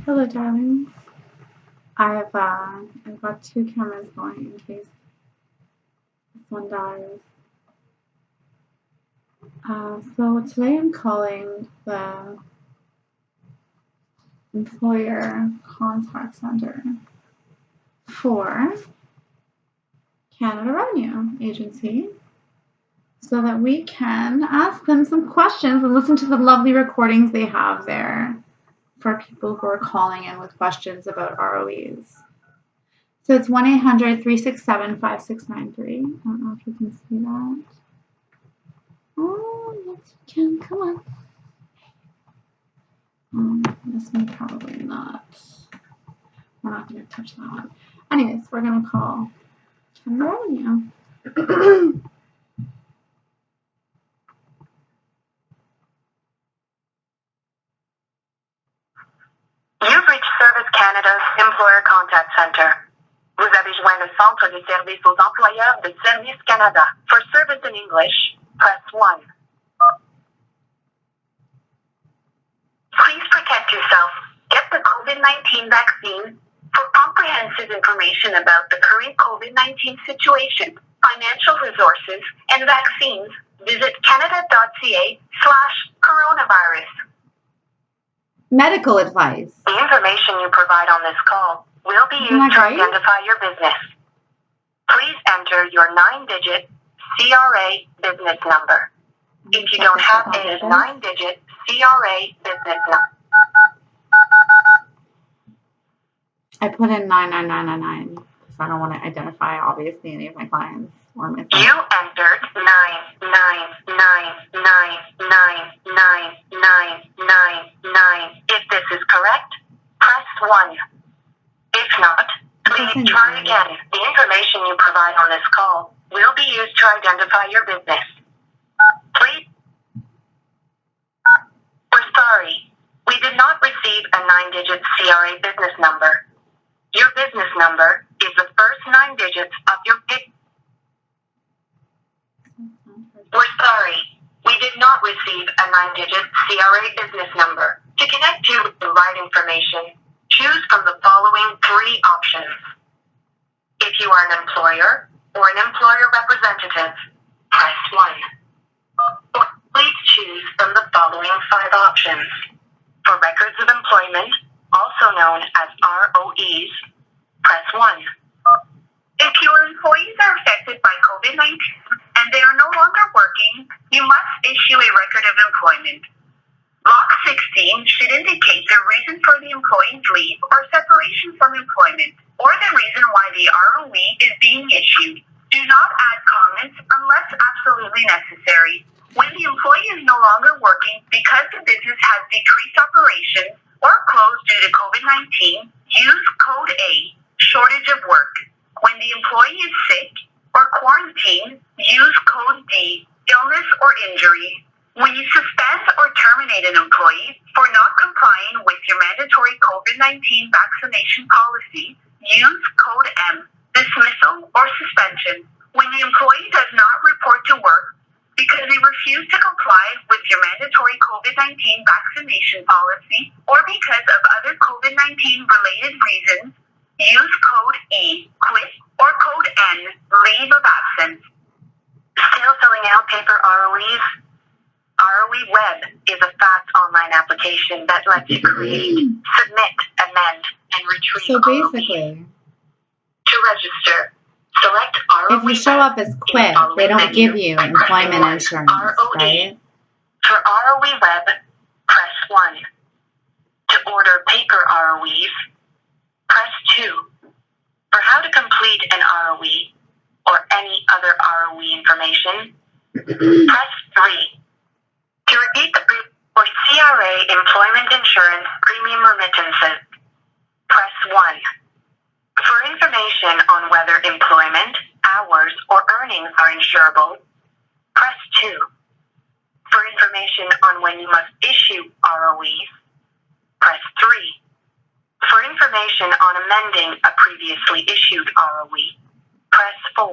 Hello, darlings. I've got 2 cameras going in case this one dies. So today I'm calling the employer contact center for Canada Revenue Agency so that we can ask them some questions and listen to the lovely recordings they have there for people who are calling in with questions about ROEs. So it's 1-800-367-5693. I don't know if you can see that. Oh, yes, you can. Come on. This one probably not. We're not going to touch that one. Anyways, we're going to call Canada Revenue. You've reached Service Canada's Employer Contact Center. Vous avez joint le centre de service aux employeurs de Service Canada. For service in English, press 1. Please protect yourself. Get the COVID-19 vaccine. For comprehensive information about the current COVID-19 situation, financial resources, and vaccines, visit canada.ca/coronavirus. Medical advice. The information you provide on this call will be used to identify your business. Please enter your 9-digit CRA business number. If you don't have a 9-digit CRA business number. I put in 99999 because I don't want to identify, obviously, any of my clients or my friends. You entered 999999999. If this is correct, press 1. If not, please try again. The information you provide on this call will be used to identify your business. Please. We're sorry. We did not receive a 9-digit CRA business number. Your business number is the first 9 digits of your PIN. We're sorry. We did not receive a 9-digit CRA business number. To connect you with the right information, choose from the following 3 options. If you are an employer or an employer representative, press 1. Or please choose from the following 5 options. For records of employment, also known as ROEs, press 1. If your employees are affected by COVID-19 and they are no longer working, you must issue a record of employment. Block 16 should indicate the reason for the employee's leave or separation from employment, or the reason why the ROE is being issued. Do not add comments unless absolutely necessary. When the employee is no longer working because the business has decreased operations or closed due to COVID-19, use code A, shortage of work. When the employee is sick or quarantined, use code D, illness or injury. When you suspend or terminate an employee for not complying with your mandatory COVID-19 vaccination policy, use code M, dismissal or suspension. When the employee does not report to work because they refuse to comply with your mandatory COVID-19 vaccination policy or because of other COVID-19 related reasons, use code E, quit, or code N, leave of absence. Still filling out paper ROEs? ROE Web is a fast online application that lets you create, submit, amend, and retrieve So basically, to register, select ROE if you show up as quit, they don't give you employment insurance, right? For ROE Web, press 1. To order paper ROEs, press 2. For how to complete an ROE or any other ROE information, press 3. To repeat the for CRA employment insurance premium remittances, press 1. For information on whether employment, hours, or earnings are insurable, press 2. For information on when you must issue ROEs, press 3. For information on amending a previously issued ROE, press 4.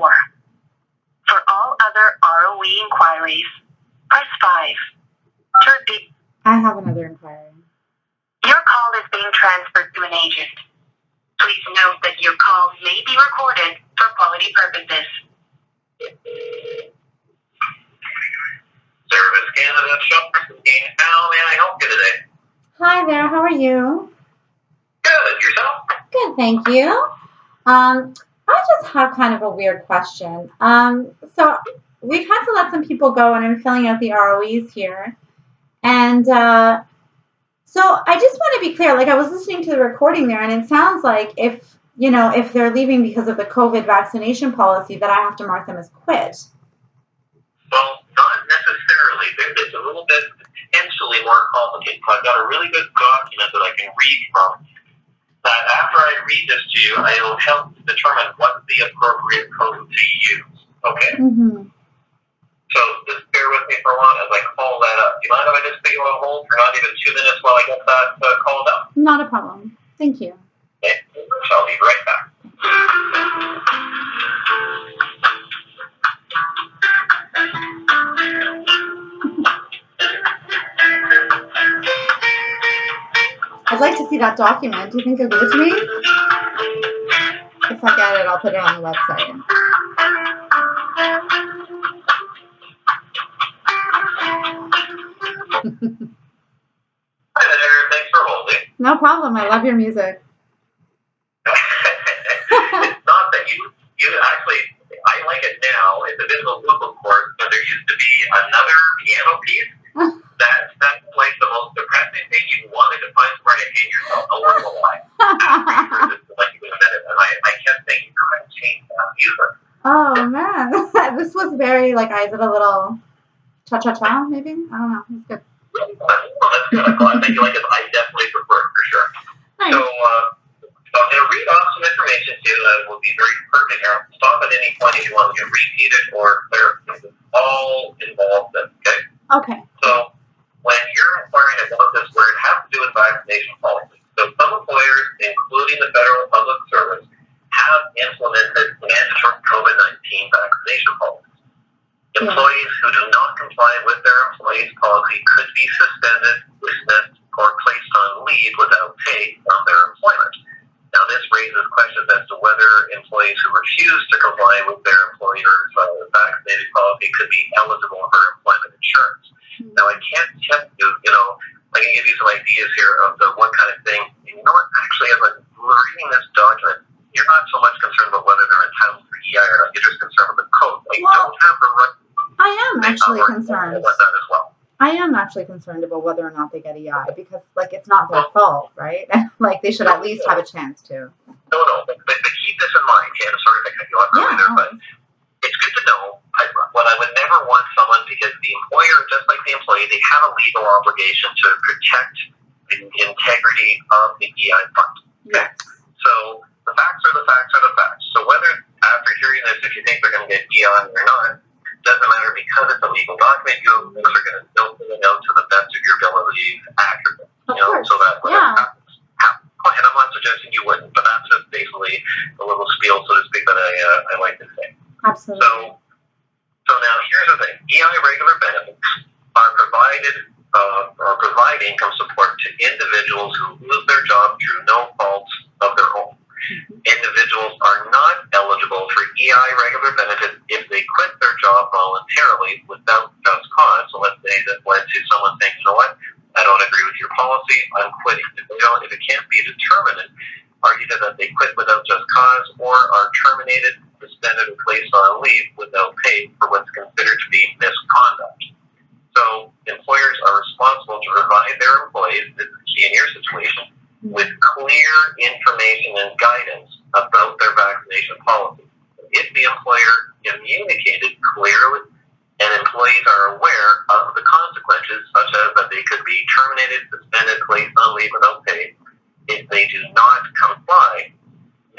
For all other ROE inquiries, press 5. To repeat, I have another inquiry. your call is being transferred to an agent. Please note that your call may be recorded for quality purposes. Service Canada, Shopper speaking. How may I help you today? Hi there, how are you? Good. Yourself? Good, thank you. I just have kind of a weird question. So we've had to let some people go, and I'm filling out the ROEs here. And so I just want to be clear, like I was listening to the recording there, and it sounds like if they're leaving because of the COVID vaccination policy, that I have to mark them as quit. Well, not necessarily. It's a little bit potentially more complicated. I've got a really good document that I can read from. That after I read this to you, it will help determine what's the appropriate code to use. Okay? Mm-hmm. So just bear with me for a while as I call that up. Do you mind if I just put you on hold for not even 2 minutes while I get that called up? Not a problem. Thank you. Okay. So I'll be right back. I'd like to see that document. Do you think you'll give it to me? If I get it, I'll put it on the website. Hi there. Thanks for holding. No problem. I love your music. It's not that you actually, I like it now. It's a bit of a loop, of course, but there used to be another piano piece that's like the most depressing thing you wanted to find somewhere to hang yourself. No one will lie. After you heard this, like you said it, and I kept saying, you couldn't change that music. Oh, man. This was very, like, I did a little cha-cha-cha, maybe? I don't know. It's good. Well, that's good. I'm glad that you like it. I definitely prefer it, for sure. Nice. So I'm going to read off some information to you that will be very pertinent here. Stop at any point if you want me to repeat it or clarify. It's all involved in, okay? Okay. So when you're inquiring about this, where it has to do with vaccination policy. So some employers, including the Federal Public Service, have implemented mandatory COVID-19 vaccination policies. Employees who do not comply with their employees' policy could be suspended, dismissed, or placed on leave without pay from their employment. Now, this raises questions as to whether employees who refuse to comply with their employer's vaccinated policy could be eligible for employment insurance. Now, I can't tell you, I can give you some ideas here of what kind of thing. And you know what? Actually, as I'm reading this document, you're not so much concerned about whether they're entitled for EI or not. You're just concerned with the code. They don't have the right. I am actually concerned. About that as well. I am actually concerned about whether or not they get EI because, like, it's not their fault, right? Like, they should at least have a chance to. No, but keep this in mind. Okay, I'm sorry if I cut you off earlier, but it's good to know. What I would never want someone, because the employer, just like the employee, they have a legal obligation to protect the integrity of the EI fund. Okay? Yes. So the facts are the facts are the facts. So whether after hearing this, if you think they're going to get EI or not, doesn't matter because it's a legal document. You are going to fill it out to the best of your ability accurately. Of course. So that happens. And I'm not suggesting you wouldn't, but that's just basically a little spiel, so to speak, that I like to say. Absolutely. So now here's the thing. EI regular benefits are provide income support to individuals who lose their job through no fault of their own. Individuals are not eligible for EI regular benefits if they quit their job voluntarily without just cause. So let's say that led to someone saying, you know what, I don't agree with your policy, I'm quitting. If it can't be determined, either that they quit without just cause or are terminated, suspended, or placed on leave without pay for what's considered to be misconduct. So employers are responsible to provide their employees, this is key in your situation, with clear information and guidance about their vaccination policy. If the employer communicated clearly and employees are aware of the consequences, such as that they could be terminated, suspended, placed on leave without pay, if they do not comply,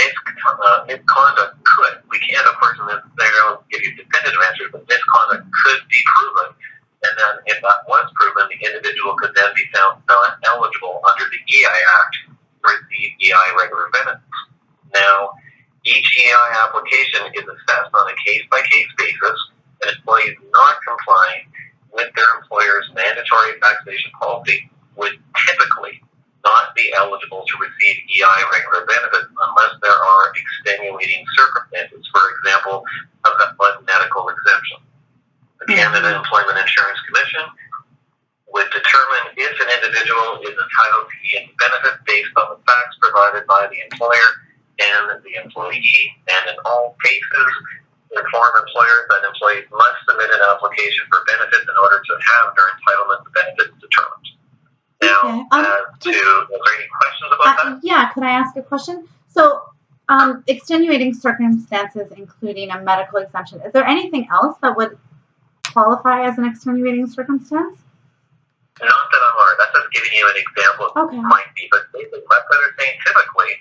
misconduct could, we can't of course necessarily give you definitive answers, but misconduct could be proven. And then if that was proven, the individual could then be found not eligible under the EI Act to receive EI regular benefits. Now, each EI application is assessed on a case-by-case basis, and employees not complying with their employer's mandatory vaccination policy would typically not be eligible to receive EI regular benefits unless there are extenuating circumstances, for example, a valid medical exemption. The Canada Employment Insurance Commission would determine if an individual is entitled to EI benefits based on the facts provided by the employer and the employee, and in all cases, inform employers that employees must submit an application for benefits in order to have their entitlement to benefits determined. Now, are there any questions about that? Yeah, could I ask a question? So, extenuating circumstances, including a medical exemption, is there anything else that would qualify as an extenuating circumstance? Not that I'm aware. That's just giving you an example of what it might be. But basically, what they're saying typically,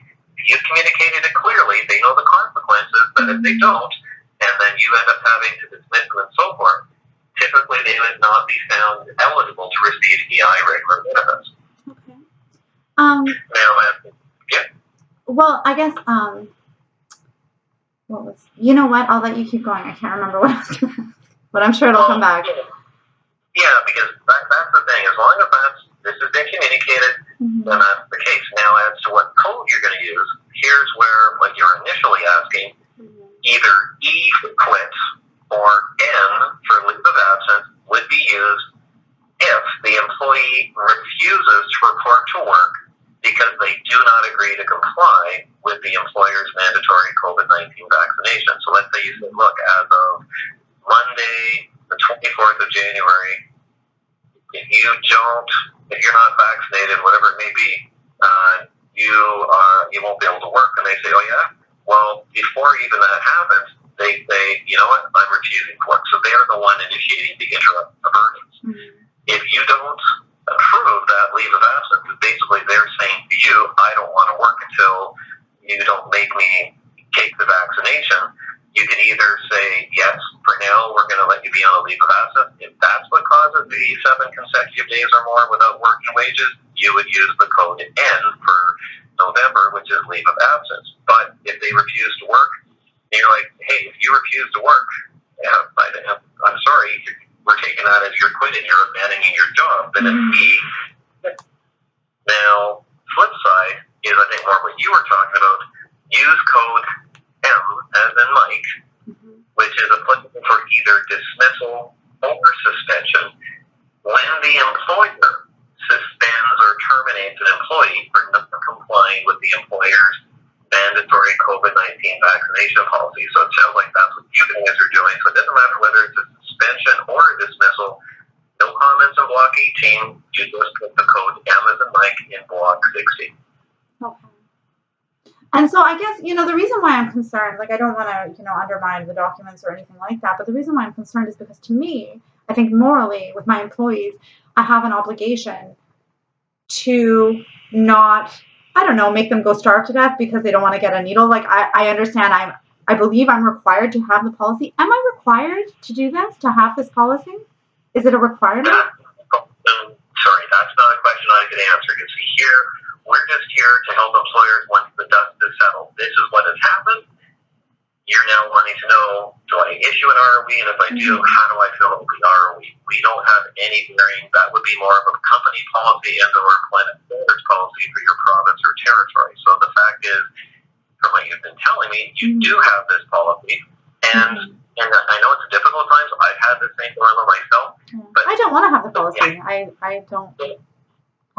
you've communicated it clearly, they know the consequences, but if they don't, and then you end up having to dismiss them and so forth, typically they would not be found eligible to receive EI regular benefits. Okay. Well, I guess, you know what? I'll let you keep going. I can't remember what I was going to ask, but I'm sure it'll come back. Yeah, because that's the thing. As long as this has been communicated, then that's the case. Now, as to what code you're going to use, here's where what you're initially asking, either E for quit or N for leave of absence would be used if the employee refuses to report to work because they do not agree to comply with the employer's mandatory COVID-19 vaccination. So let's say you say, look, as of Monday, the 24th of January, if you're not vaccinated, whatever it may be, you won't be able to work. And they say, oh yeah? Well, before even that happens, they say, you know what, I'm refusing to work. So they're the one initiating the interrupt of earnings. If you don't approve that leave of absence, basically they're saying to you, I don't want to work until you don't make me take the vaccination. You can either say, yes, for now, we're going to let you be on a leave of absence. If that's what causes the 7 consecutive days or more without working wages, you would use the code N for November, which is leave of absence. But if they refuse to work, and you're like, hey, if you refuse to work, I'm sorry, we're taking that as you're quitting, you're abandoning your job, then it's E. Now, flip side is, I think, more what you were talking about. Use code M, as in Mike, which is applicable for either dismissal or suspension when the employer suspends or terminates an employee for not complying with the employer's mandatory COVID-19 vaccination policy. So it sounds like that's what you guys are doing. So it doesn't matter whether it's a suspension or a dismissal. No comments in block 18. You just put the code M as in Mike in block 60. Okay. And so I guess, the reason why I'm concerned, I don't want to, undermine the documents or anything like that, but the reason why I'm concerned is because to me, I think morally with my employees, I have an obligation to not, make them go starve to death because they don't want to get a needle. I understand I believe I'm required to have the policy. Am I required to do this, to have this policy? Is it a requirement? Sorry, that's not a question I can answer. You see, here, we're just here to help employers once the dust is settled. This is what has happened. You're now wanting to know, do I issue an ROE? And if I do, how do I fill out the ROE? We don't have any bearing. That would be more of a company policy and or employment standards policy for your province or territory. So the fact is, from what you've been telling me, you do have this policy. And I know it's difficult times. I've had this same dilemma myself. But I don't want to have the policy. I don't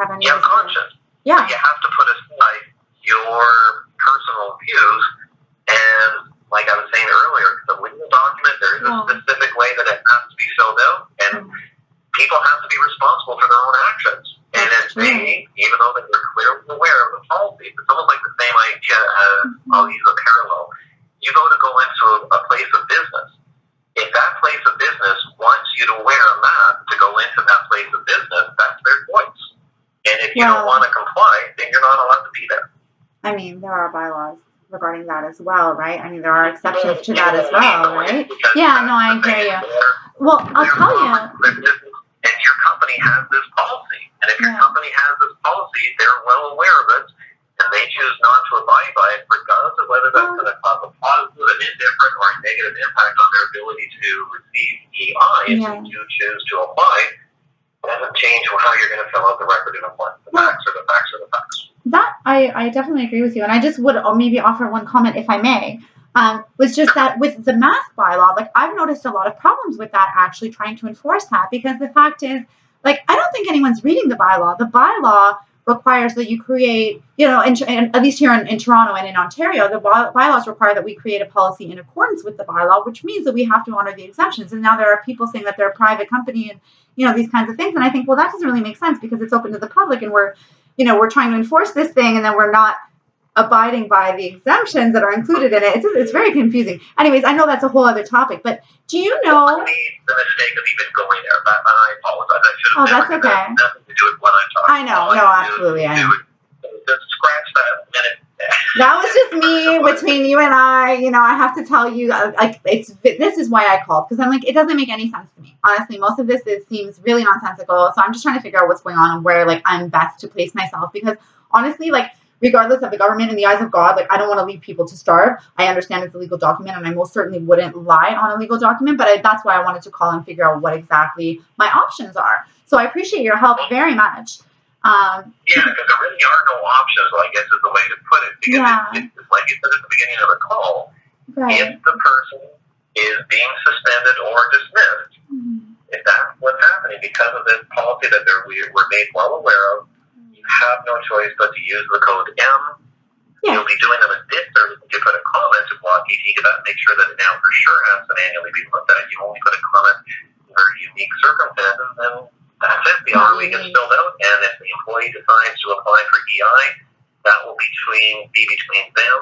have any. You have conscience. Yeah. But you have to put aside your personal views. And like I was saying earlier, the legal document, there is a specific way that it has to be filled out. And people have to be responsible for their own actions. And if they, even though they're clearly aware of the policy, it's almost like the same idea as, I'll use a parallel. You go into a place of business. If that place of business wants you to wear a mask to go into that place of business, that's their choice. And if you don't want to comply, then you're not allowed to be there. I mean, there are bylaws regarding that as well, right? I mean, there are exceptions to that as well, right? Yeah, no, I hear you. Well, I'll tell you. And your company has this policy. And if your company has this policy, they're well aware of it. And they choose not to abide by it, regardless of whether that's going to cause a positive, an indifferent, or a negative impact on their ability to receive EI. If you choose to apply, it doesn't change how you're going to fill out the record in employment. The facts are the facts are the facts. That I definitely agree with you, and I just would maybe offer one comment, if I may. Was just that with the mask bylaw, like I've noticed a lot of problems with that actually trying to enforce that, because the fact is, like, I don't think anyone's reading the bylaw. The bylaw requires that you create, and at least here in Toronto and in Ontario, the bylaws require that we create a policy in accordance with the bylaw, which means that we have to honor the exemptions. And now there are people saying that they're a private company and, these kinds of things. And I think, well, that doesn't really make sense, because it's open to the public, and we're trying to enforce this thing, and then we're not abiding by the exemptions that are included in it. It's very confusing. Anyways, I know that's a whole other topic, but do you know? I made the mistake of even going there, but I apologize. I should have that's okay. Had nothing to do with what I'm talking I know, about. no, absolutely, I know. Just scratch that minute. That was just me between you and I. I have to tell you, this is why I called, because I'm like, it doesn't make any sense to me. Honestly, most of this seems really nonsensical. So I'm just trying to figure out what's going on and where, like, I'm best to place myself, because honestly, like, regardless of the government, in the eyes of God, like, I don't want to leave people to starve. I understand it's a legal document, and I most certainly wouldn't lie on a legal document, but that's why I wanted to call and figure out what exactly my options are. So I appreciate your help very much. Yeah, because there really are no options, I guess is the way to put it. Because it's like you said at the beginning of the call, if the person is being suspended or dismissed, if that's what's happening because of this policy that we're made well aware of, you have no choice but to use the code M. You'll be doing them a disservice if you put a comment to block ET, because that makes sure that it now for sure has to annually be looked at. You only put a comment in very unique circumstances, and that's it. The hour week is filled out, and if the employee decides to apply for EI, that will be between them.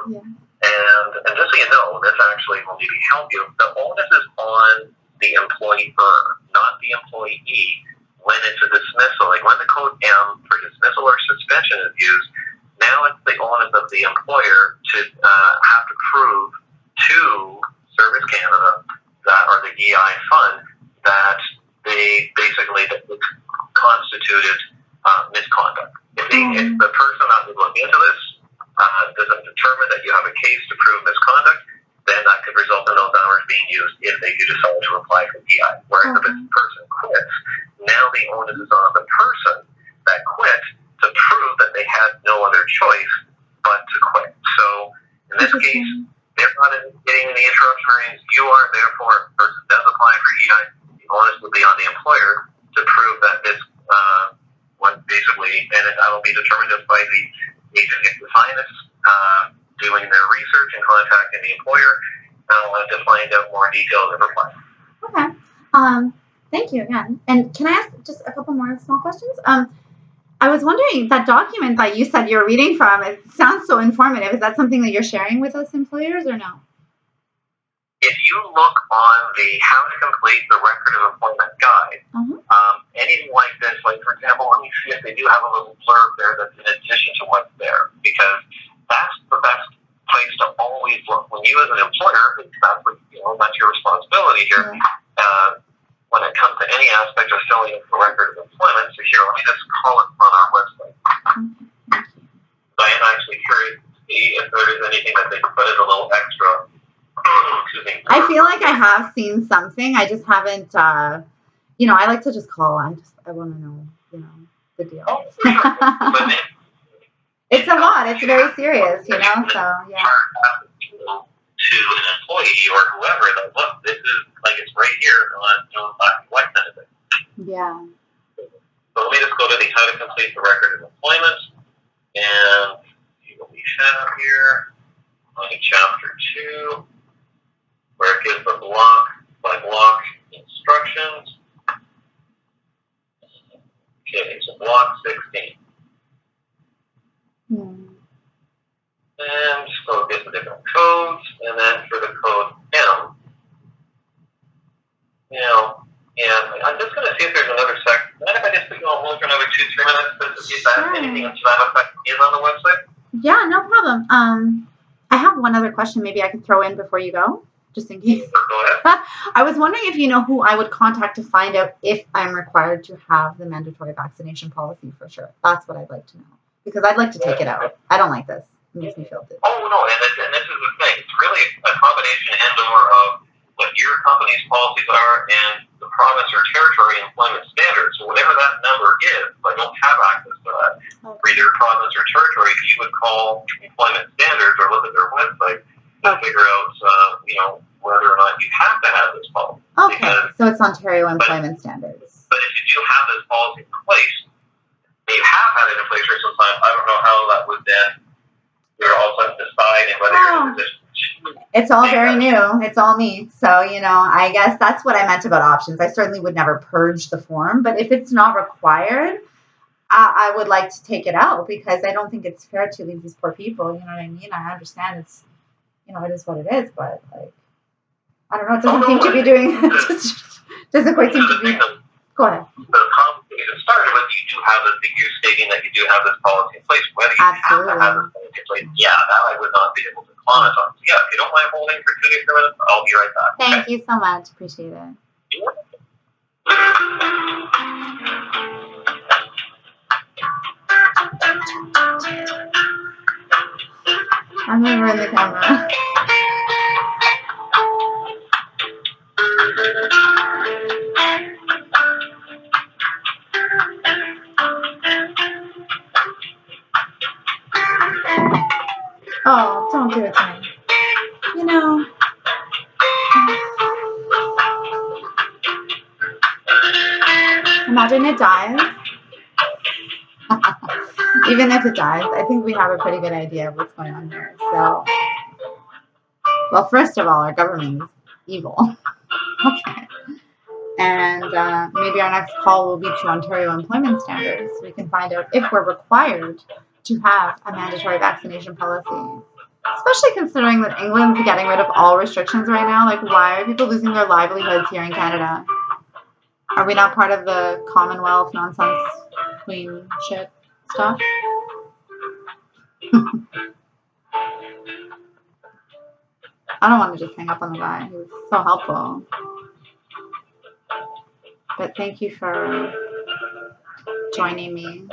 And just so you know, this actually will maybe help you. The onus is on the employer, not the employee, when it's a dismissal. Like when the code M for dismissal or suspension is used, now it's the onus of the employer to have to prove to Service Canada or the EI fund that they basically constituted misconduct. If the person that would look into this doesn't determine that you have a case to prove misconduct, then that could result in those hours being used if they do decide to apply for EI. Whereas if the person quits, now the onus is on the person that quit to prove that they had no other choice but to quit. So in this case, they're not getting any interruption ratings. You are, therefore, if a person does apply for EI, the onus would be on the employer to prove that this basically, and that will be determined just by the agent if the finance doing their research and contacting the employer to find out more details and reply. Okay. Thank you again. And can I ask just a couple more small questions? I was wondering, that document that you said you're reading from, it sounds so informative. Is that something that you're sharing with us employers or no? If you look on the How to Complete the Record of Employment Guide, anything like this, like for example, let me see if they do have a little blurb there that's in addition to what's there, because that's the best place to always look. When you as an employer, that's what, that's your responsibility here. When it comes to any aspect of filling in the record of employment, so here, let me just call it on our website. I am actually curious to see if there is anything that they can put as a little extra. I feel like I have seen something. I just haven't, I like to just call. I want to know, the deal. Oh, for sure. It's a lot. It's very serious, so, yeah. To an employee or whoever that, look, this is, like, it's right here on black and white kind of thing. Yeah. So let me just go to the How to Complete the Record of Employment and see what we have here on chapter 2, where it gives the block by block instructions. Okay, so block 16. And so it gives the different codes, and then for the code M, I'm just going to see if there's another section. Mind if I just put you on hold for another 2-3 minutes to see if that anything to that effect is on the website? Yeah, no problem. I have one other question maybe I could throw in before you go, just in case. Go ahead. I was wondering if you know who I would contact to find out if I'm required to have the mandatory vaccination policy for sure. That's what I'd like to know, because I'd like to take it out. I don't like this. It makes me feel good. Oh, no, and this is the thing. It's really a combination and/or of what your company's policies are and the province or territory employment standards. So whatever that number is, I don't have access to that. for either province or territory, you would call employment standards or look at their website to figure out, whether or not you have to have this policy. Okay, so it's Ontario Employment Standards. But if you do have this policy in place, and you have had it in place for some time, I don't know how that would then, you're all of a sudden deciding whether you're in a position. It's all very new. It's all me. So, I guess that's what I meant about options. I certainly would never purge the form, but if it's not required, I would like to take it out because I don't think it's fair to leave these poor people. You know what I mean? I understand it's, it is what it is, but I don't know. It doesn't seem to be doing. Doesn't quite seem to be. Go ahead. The conversation started with you do have you stating that you do have this policy in place. Whether you Absolutely. have to have this policy in place, that I would not be able to comment on. So if you don't mind holding for 2 extra minutes, I'll be right back. Thank you so much. Appreciate it. I'm gonna ruin the camera. Oh, don't do it to me. Imagine it dies. Even if it dies, I think we have a pretty good idea of what's going on here. So, well, first of all, our government is evil. Okay. And maybe our next call will be to Ontario Employment Standards. We can find out if we're required to have a mandatory vaccination policy. Especially considering that England's getting rid of all restrictions right now. Like, why are people losing their livelihoods here in Canada? Are we not part of the Commonwealth nonsense queen shit stuff? I don't want to just hang up on the guy. He was so helpful. But thank you for joining me.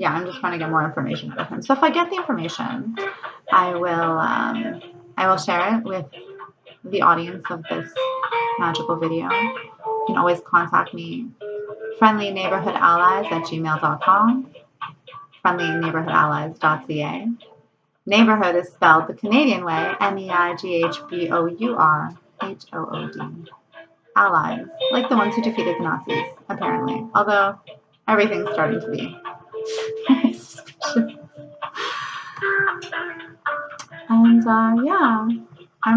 I'm just trying to get more information about him. So if I get the information, I will share it with the audience of this magical video. You can always contact me, friendlyneighborhoodallies@gmail.com, friendlyneighborhoodallies.ca. Neighborhood is spelled the Canadian way, MEIGHBOURHOOD. Allies, like the ones who defeated the Nazis, apparently. Although everything's starting to be suspicious. And I'm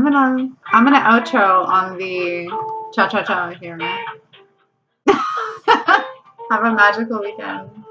gonna outro on the cha cha cha here. Have a magical weekend.